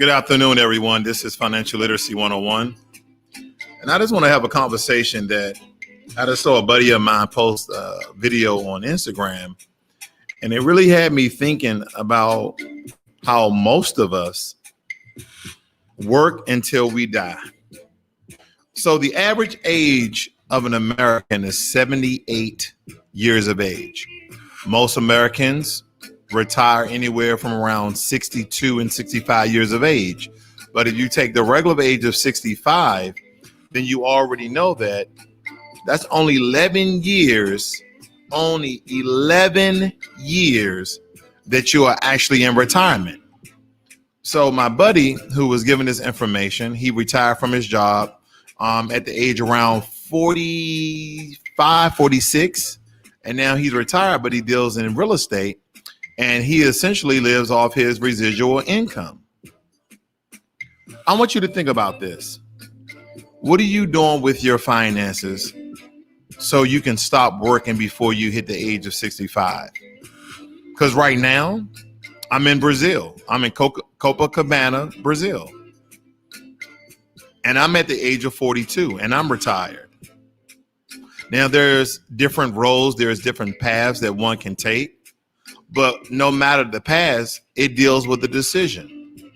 Good afternoon, everyone. This is Financial Literacy 101. And I just want to have a conversation that I just saw a buddy of mine post a video on Instagram. And it really had me thinking about how most of us work until we die. So the average age of an American is 78 years of age. Most Americans retire anywhere from around 62 and 65 years of age. But if you take the regular age of 65, then you already know that that's only 11 years that you are actually in retirement. So my buddy who was given this information, he retired from his job at the age around 45, 46. And now he's retired, but he deals in real estate. And he essentially lives off his residual income. I want you to think about this. What are you doing with your finances so you can stop working before you hit the age of 65? Because right now, I'm in Brazil. I'm in Copacabana, Brazil. And I'm at the age of 42 and I'm retired. Now, there's different roles. There's different paths that one can take. But no matter the path, it deals with the decision.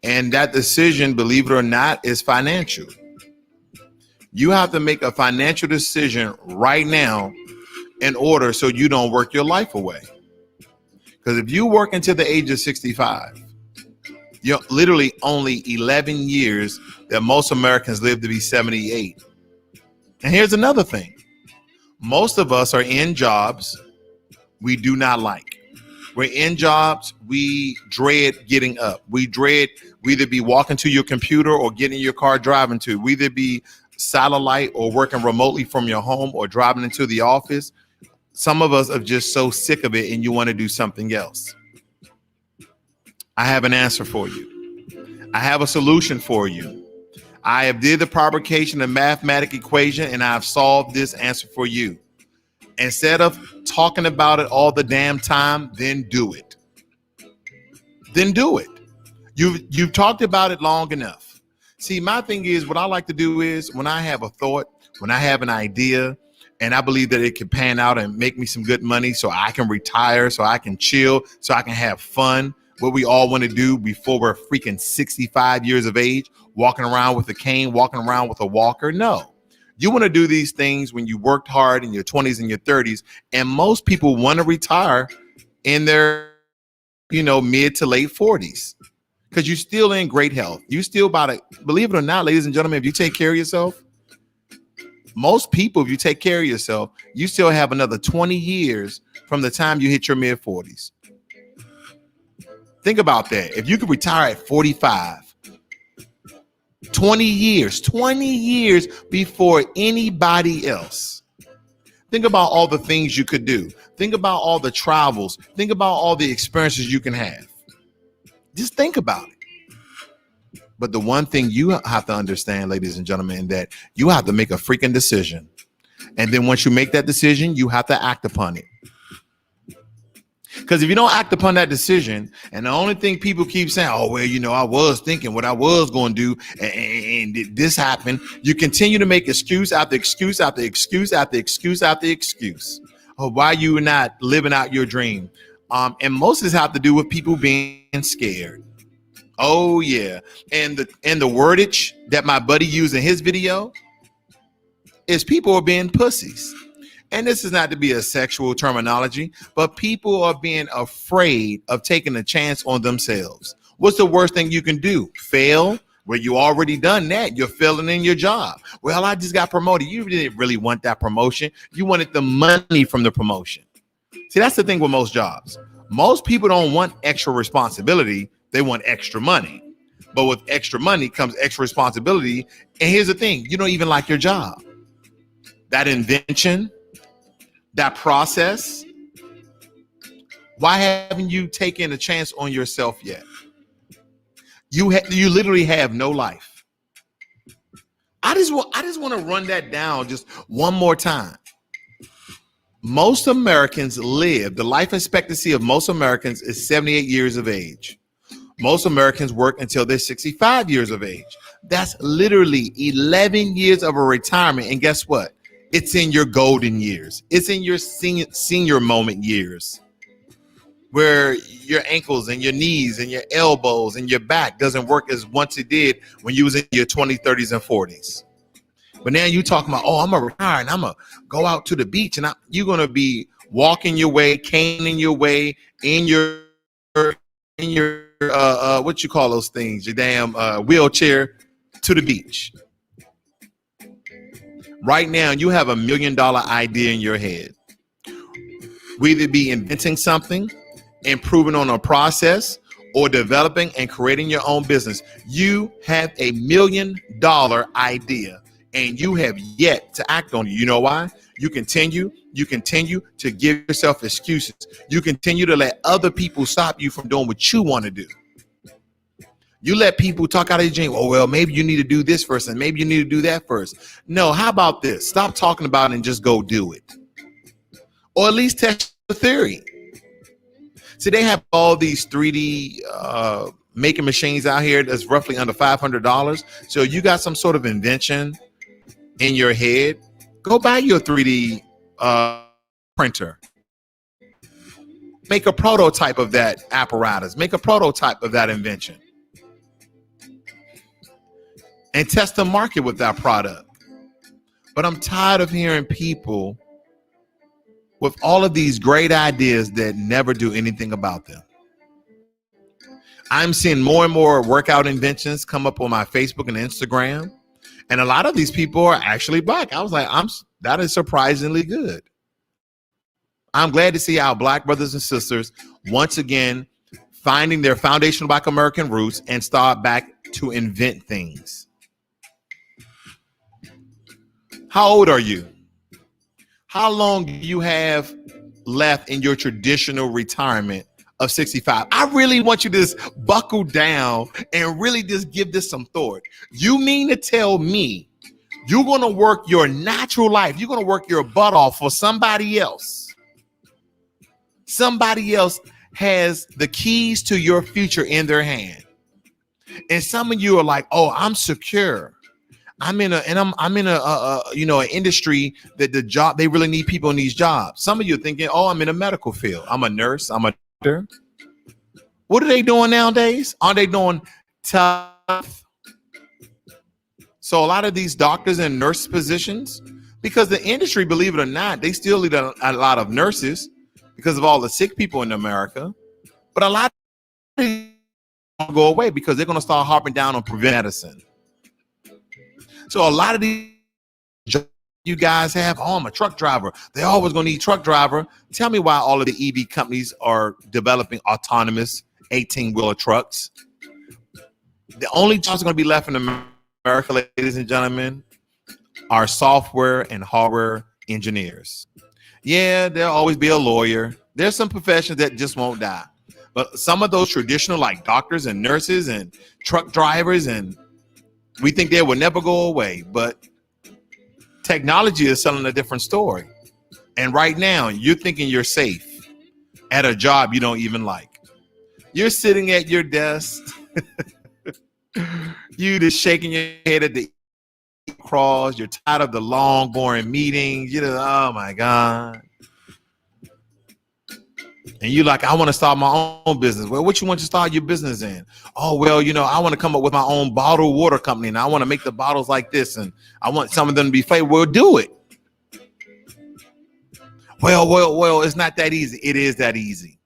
And that decision, believe it or not, is financial. You have to make a financial decision right now in order so you don't work your life away. Because if you work until the age of 65, you're literally only 11 years that most Americans live to be 78. And here's another thing. Most of us are in jobs we do not like. We're in jobs we dread getting up. We dread either be walking to your computer or getting in your car driving to. We either be satellite or working remotely from your home or driving into the office. Some of us are just so sick of it and you want to do something else. I have an answer for you. I have a solution for you. I have did the provocation of mathematical equation and I've solved this answer for you. Instead of talking about it all the damn time, then do it. Then do it. You've talked about it long enough. See, my thing is what I like to do is when I have a thought, when I have an idea, and I believe that it can pan out and make me some good money so I can retire, so I can chill, so I can have fun, what we all want to do before we're freaking 65 years of age, walking around with a cane, walking around with a walker. No. You want to do these things when you worked hard in your 20s and your 30s. And most people want to retire in their, mid to late 40s because you're still in great health. You still believe it or not, ladies and gentlemen, if you take care of yourself, most people, if you take care of yourself, you still have another 20 years from the time you hit your mid 40s. Think about that. If you could retire at 45, 20 years before anybody else. Think about all the things you could do. Think about all the travels. Think about all the experiences you can have. Just think about it. But the one thing you have to understand, ladies and gentlemen, that you have to make a freaking decision. And then once you make that decision, you have to act upon it. Because if you don't act upon that decision, and the only thing people keep saying, oh, well, I was thinking what I was going to do, and this happened. You continue to make excuse after excuse after excuse after excuse after excuse of why you are not living out your dream. And most of this have to do with people being scared. Oh, yeah. And the wordage that my buddy used in his video is people are being pussies. And this is not to be a sexual terminology, but people are being afraid of taking a chance on themselves. What's the worst thing you can do? Fail? Well, you already done that. You're failing in your job. Well, I just got promoted. You didn't really want that promotion. You wanted the money from the promotion. See, that's the thing with most jobs. Most people don't want extra responsibility. They want extra money. But with extra money comes extra responsibility. And here's the thing. You don't even like your job. That invention, that process, why haven't you taken a chance on yourself yet? You literally have no life. I just want to run that down just one more time. Most Americans live, the life expectancy of most Americans is 78 years of age. Most Americans work until they're 65 years of age. That's literally 11 years of a retirement. And guess what? It's in your golden years. It's in your senior moment years, where your ankles and your knees and your elbows and your back doesn't work as once it did when you was in your 20s, 30s, and 40s. But now you talking about, oh, I'm gonna retire and I'm gonna go out to the beach, and you're gonna be walking your way, caning your way in your what you call those things, your damn wheelchair to the beach. Right now, you have $1 million idea in your head. We either be inventing something, improving on a process, or developing and creating your own business. You have $1 million idea and you have yet to act on it. You know why? You continue to give yourself excuses. You continue to let other people stop you from doing what you want to do. You let people talk out of your dream. Oh, well, maybe you need to do this first and maybe you need to do that first. No, how about this? Stop talking about it and just go do it. Or at least test the theory. So they have all these 3D making machines out here that's roughly under $500. So you got some sort of invention in your head, go buy your 3D printer. Make a prototype of that apparatus. Make a prototype of that invention. And test the market with that product. But I'm tired of hearing people with all of these great ideas that never do anything about them. I'm seeing more and more workout inventions come up on my Facebook and Instagram. And a lot of these people are actually Black. I was like, that is surprisingly good. I'm glad to see our Black brothers and sisters once again finding their foundational Black American roots and start back to invent things. How old are you? How long do you have left in your traditional retirement of 65? I really want you to just buckle down and really just give this some thought. You mean to tell me you're going to work your natural life, you're going to work your butt off for somebody else? Somebody else has the keys to your future in their hand. And some of you are like, oh, I'm secure. I'm in an industry that the job, they really need people in these jobs. Some of you are thinking, oh, I'm in a medical field. I'm a nurse. I'm a doctor. What are they doing nowadays? Are they doing tough? So a lot of these doctors and nurse positions, because the industry, believe it or not, they still need a lot of nurses because of all the sick people in America. But a lot of them go away because they're going to start harping down on preventive medicine. So a lot of these jobs you guys have, oh, I'm a truck driver. They're always going to need truck driver. Tell me why all of the EV companies are developing autonomous 18-wheeler trucks. The only jobs going to be left in America, ladies and gentlemen, are software and hardware engineers. Yeah, there'll always be a lawyer. There's some professions that just won't die. But some of those traditional, like doctors and nurses and truck drivers, and we think they will never go away. But technology is selling a different story. And right now, you're thinking you're safe at a job you don't even like. You're sitting at your desk. You just shaking your head at the cross. You're tired of the long, boring meetings. You're just, oh my God. And you're like, I want to start my own business. Well, what you want to start your business in? Oh, well, I want to come up with my own bottled water company, and I want to make the bottles like this, and I want some of them to be flavored. Well, do it. Well, it's not that easy. It is that easy.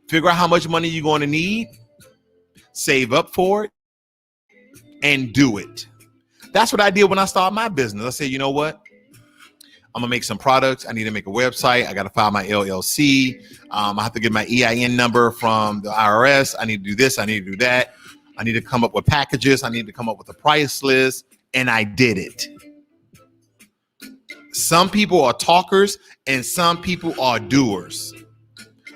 Figure out how much money you're going to need, save up for it, and do it. That's what I did when I started my business. I said, you know what? I'm gonna make some products. I need to make a website. I got to file my LLC. I have to get my EIN number from the IRS. I need to do this. I need to do that. I need to come up with packages. I need to come up with a price list. And I did it. Some people are talkers and some people are doers.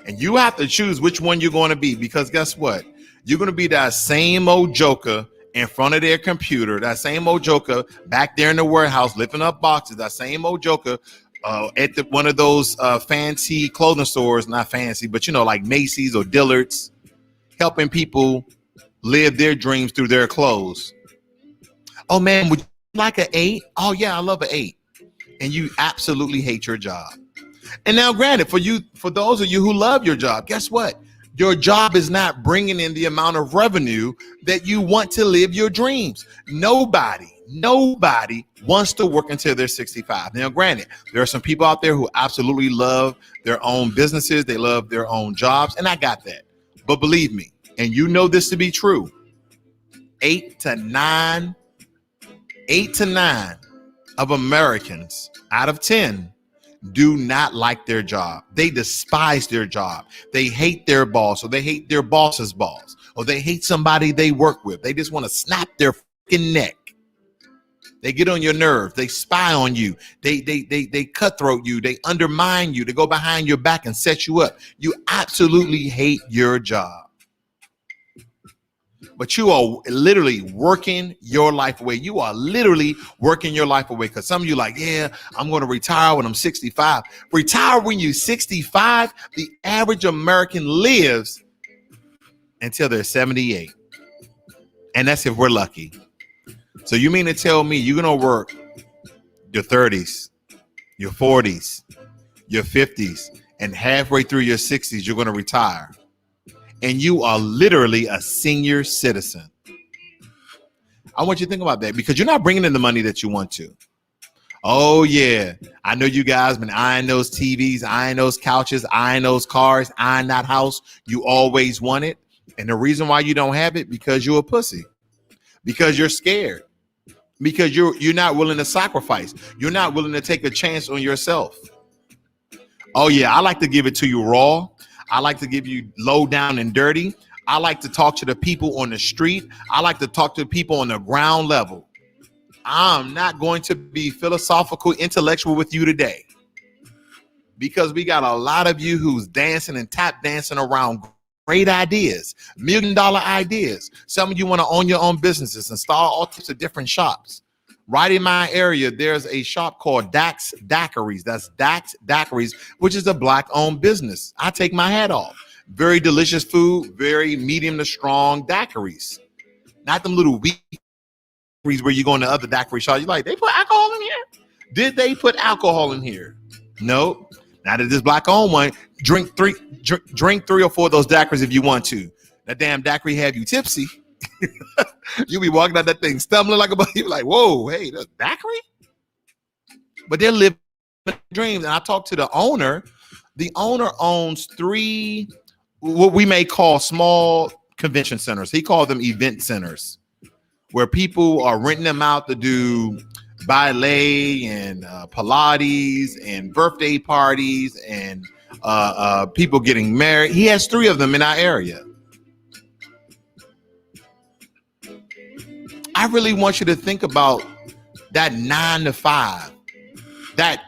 And you have to choose which one you're going to be, because guess what? You're going to be that same old joker in front of their computer, that same old joker back there in the warehouse lifting up boxes, that same old joker at one of those fancy clothing stores, not fancy, but like Macy's or Dillard's, helping people live their dreams through their clothes. Oh man, would you like an 8? Oh yeah, I love an 8. And you absolutely hate your job. And now granted, for those of you who love your job, guess what? Your job is not bringing in the amount of revenue that you want to live your dreams. Nobody wants to work until they're 65. Now granted, there are some people out there who absolutely love their own businesses. They love their own jobs. And I got that. But believe me, and you know this to be true, 8 to 9 of Americans out of 10 do not like their job. They despise their job. They hate their boss, or they hate their boss's boss, or they hate somebody they work with. They just want to snap their fucking neck. They get on your nerves. They spy on you. They cutthroat you. They undermine you. They go behind your back and set you up. You absolutely hate your job. But you are literally working your life away. You are literally working your life away. Because some of you like, yeah, I'm going to retire when I'm 65. Retire when you're 65. The average American lives until they're 78. And that's if we're lucky. So you mean to tell me you're going to work your 30s, your 40s, your 50s, and halfway through your 60s, you're going to retire? And you are literally a senior citizen. I want you to think about that, because you're not bringing in the money that you want to. Oh, yeah. I know you guys been eyeing those TVs, eyeing those couches, eyeing those cars, eyeing that house. You always want it. And the reason why you don't have it, because you're a pussy, because you're scared, because you're not willing to sacrifice. You're not willing to take a chance on yourself. Oh, yeah. I like to give it to you raw. I like to give you low down and dirty. I like to talk to the people on the street. I like to talk to people on the ground level. I'm not going to be philosophical, intellectual with you today, because we got a lot of you who's dancing and tap dancing around great ideas, $1 million ideas. Some of you want to own your own businesses and start all types of different shops. Right in my area, there's a shop called Dax Daiquiris. That's Dax Daiquiris, which is a Black-owned business. I take my hat off. Very delicious food, very medium to strong daiquiris. Not them little weak daiquiris where you go in the other daiquiri shop. You're like, they put alcohol in here? Did they put alcohol in here? No. Now that this Black-owned one, drink three or four of those daiquiris if you want to. That damn daiquiri have you tipsy. You'll be walking out that thing stumbling like a buddy. You're like, whoa, hey, that's daiquiri? But they're living dreams. And I talked to the owner. The owner owns 3, what we may call small convention centers. He called them event centers, where people are renting them out to do ballet and Pilates and birthday parties and people getting married. He has 3 of them in our area. I really want you to think about that 9 to 5, that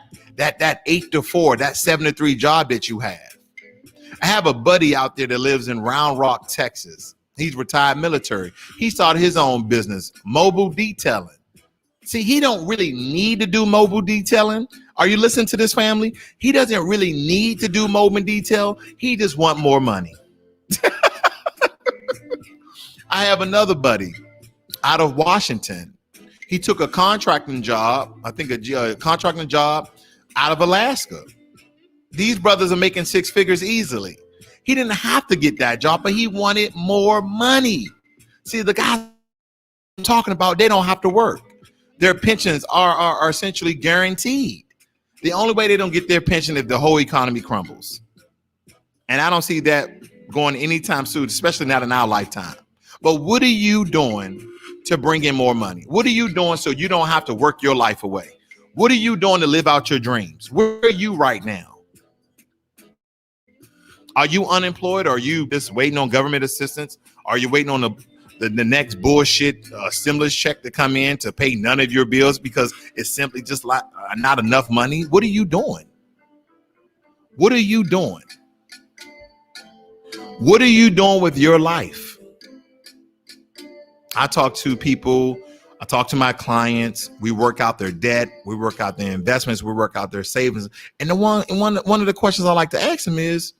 8 to 4, that 7 to 3 job that you have. I have a buddy out there that lives in Round Rock, Texas. He's retired military. He started his own business, mobile detailing. See, he don't really need to do mobile detailing. Are you listening to this, family? He doesn't really need to do mobile detail. He just want more money. I have another buddy out of Washington. He took a contracting job, I think a contracting job out of Alaska. These brothers are making 6 figures easily. He didn't have to get that job, but he wanted more money. See, the guys I'm talking about, they don't have to work. Their pensions are essentially guaranteed. The only way they don't get their pension if the whole economy crumbles. And I don't see that going anytime soon, especially not in our lifetime. But what are you doing to bring in more money? What are you doing so you don't have to work your life away? What are you doing to live out your dreams? Where are you right now? Are you unemployed? Are you just waiting on government assistance? Are you waiting on the next bullshit stimulus check to come in to pay none of your bills because it's simply just like not enough money? What are you doing? What are you doing? What are you doing with your life? I talk to people, I talk to my clients, we work out their debt, we work out their investments, we work out their savings. And one of the questions I like to ask them is,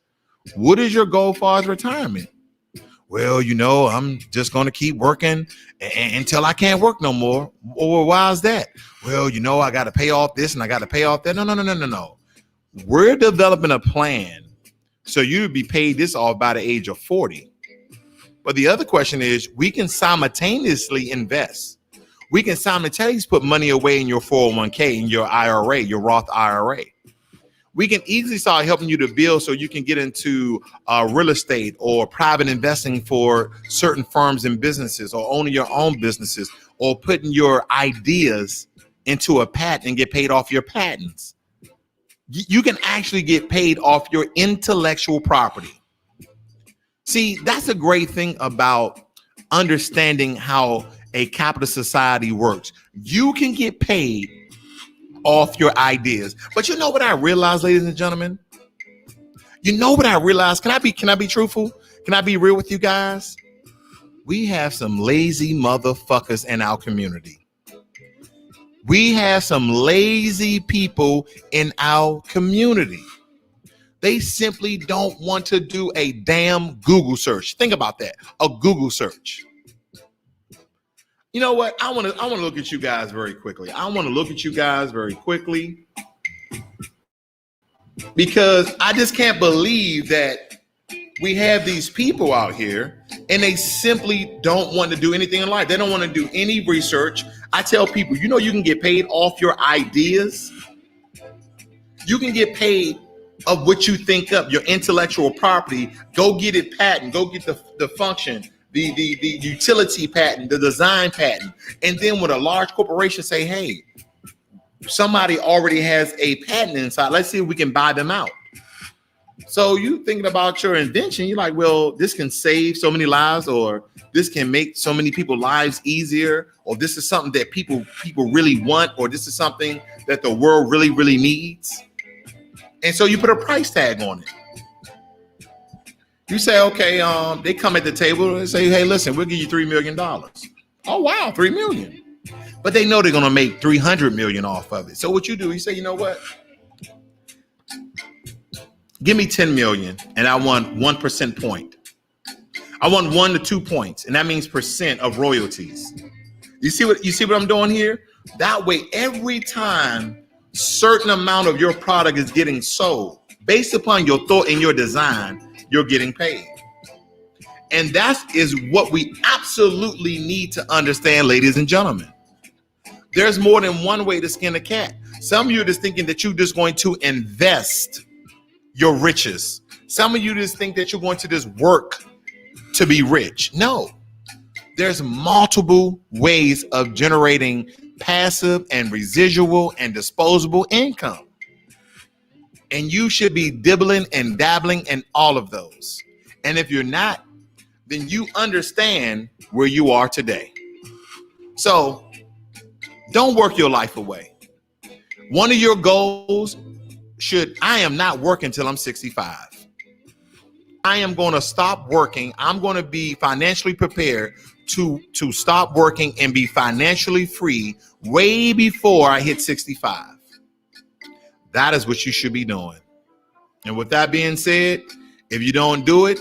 what is your goal as far as retirement? Well, I'm just going to keep working until I can't work no more. Or why is that? Well, I got to pay off this and I got to pay off that. No. We're developing a plan so you would be paid this off by the age of 40. But the other question is, we can simultaneously invest. We can simultaneously put money away in your 401k, in your IRA, your Roth IRA. We can easily start helping you to build so you can get into real estate or private investing for certain firms and businesses, or owning your own businesses, or putting your ideas into a patent and get paid off your patents. You can actually get paid off your intellectual property. See, that's a great thing about understanding how a capitalist society works. You can get paid off your ideas. But you know what I realized, ladies and gentlemen? You know what I realized? Can I be truthful? Can I be real with you guys? We have some lazy motherfuckers in our community. We have some lazy people in our community. They simply don't want to do a damn Google search. Think about that. A Google search. You know what? I want to look at you guys very quickly. Because I just can't believe that we have these people out here and they simply don't want to do anything in life. They don't want to do any research. I tell people, you can get paid off your ideas. You can get paid of what you think up, your intellectual property. Go get it patent. Go get the function, the utility patent, the design patent. And then when a large corporation say, hey, somebody already has a patent inside, let's see if we can buy them out. So you thinking about your invention, you're like, well, this can save so many lives, or this can make so many people's lives easier, or this is something that people really want, or this is something that the world really, really needs. And so you put a price tag on it. You say, okay, they come at the table and say, hey, listen, we'll give you $3 million. Oh, wow, $3 million. But they know they're going to make $300 million off of it. So what you do, you say, you know what? Give me 10 million and I want 1% point. I want 1 to 2 points, and that means percent of royalties. You see what I'm doing here? That way, every time certain amount of your product is getting sold, based upon your thought and your design, you're getting paid. And that is what we absolutely need to understand, ladies and gentlemen. There's more than one way to skin a cat. Some of you are just thinking that you're just going to invest your riches. Some of you just think that you're going to just work to be rich. No, there's multiple ways of generating passive and residual and disposable income. And you should be dibbling and dabbling in all of those. And if you're not, then you understand where you are today. So don't work your life away. One of your goals I am not working till I'm 65. I am going to stop working. I'm going to be financially prepared to stop working and be financially free way before I hit 65. That is what you should be doing. And with that being said, if you don't do it,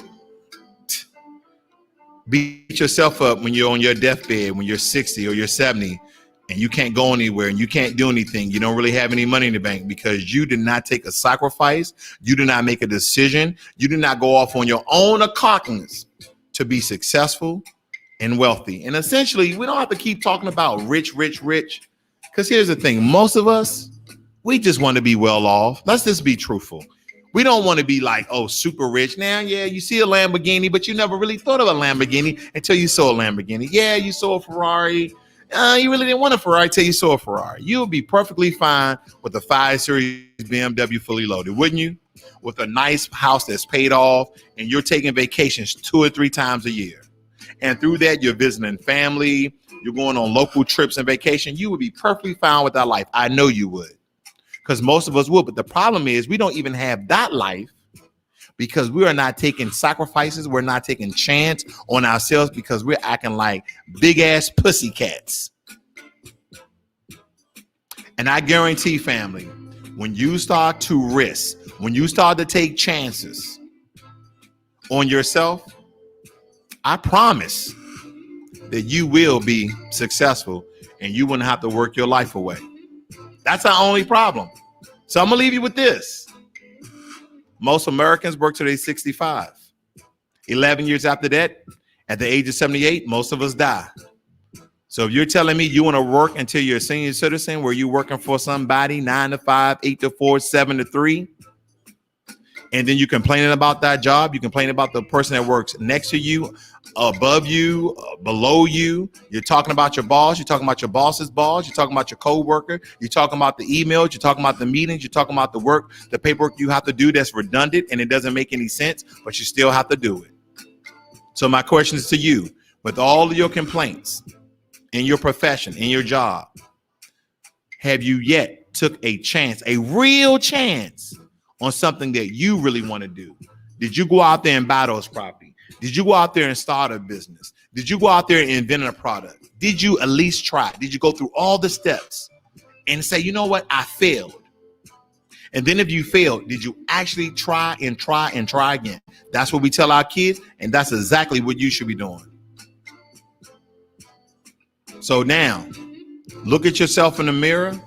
beat yourself up when you're on your deathbed, when you're 60 or you're 70 and you can't go anywhere and you can't do anything. You don't really have any money in the bank because you did not take a sacrifice. You did not make a decision. You did not go off on your own accountants to be successful and wealthy. And essentially, we don't have to keep talking about rich, because here's the thing. Most of us, we just want to be well off. Let's just be truthful. We don't want to be like, oh, super rich. Now, yeah, you see a Lamborghini, but you never really thought of a Lamborghini until you saw a Lamborghini. Yeah, you saw a Ferrari. You really didn't want a Ferrari till you saw a Ferrari. You'll be perfectly fine with a 5 Series BMW fully loaded, wouldn't you? With a nice house that's paid off, and you're taking vacations 2 or 3 times a year. And through that, you're visiting family. You're going on local trips and vacation. You would be perfectly fine with that life. I know you would, because most of us would. But the problem is we don't even have that life because we are not taking sacrifices. We're not taking chance on ourselves because we're acting like big ass pussycats. And I guarantee, family, when you start to risk, when you start to take chances on yourself, I promise that you will be successful and you wouldn't have to work your life away. That's our only problem. So I'm gonna leave you with this. Most Americans work till they're 65. 11 years after that, at the age of 78, most of us die. So if you're telling me you want to work until you're a senior citizen, where you're working for somebody 9 to 5, 8 to 4, 7 to 3, and then you're complaining about that job, you complain about the person that works next to you, above you, below you, you're talking about your boss, you're talking about your boss's boss, you're talking about your co-worker, you're talking about the emails, you're talking about the meetings, you're talking about the work, the paperwork you have to do that's redundant and it doesn't make any sense, but you still have to do it. So my question is to you, with all of your complaints in your profession, in your job, have you yet took a chance, a real chance on something that you really want to do? Did you go out there and buy those property? Did you go out there and start a business? Did you go out there and invent a product? Did you at least try? Did you go through all the steps and say, you know what, I failed? And then if you failed, did you actually try and try and try again? That's what we tell our kids, and that's exactly what you should be doing. So now, look at yourself in the mirror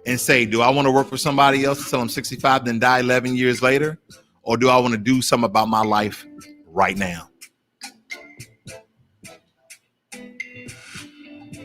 and say, do I want to work for somebody else until I'm 65, then die 11 years later? Or do I want to do something about my life right now?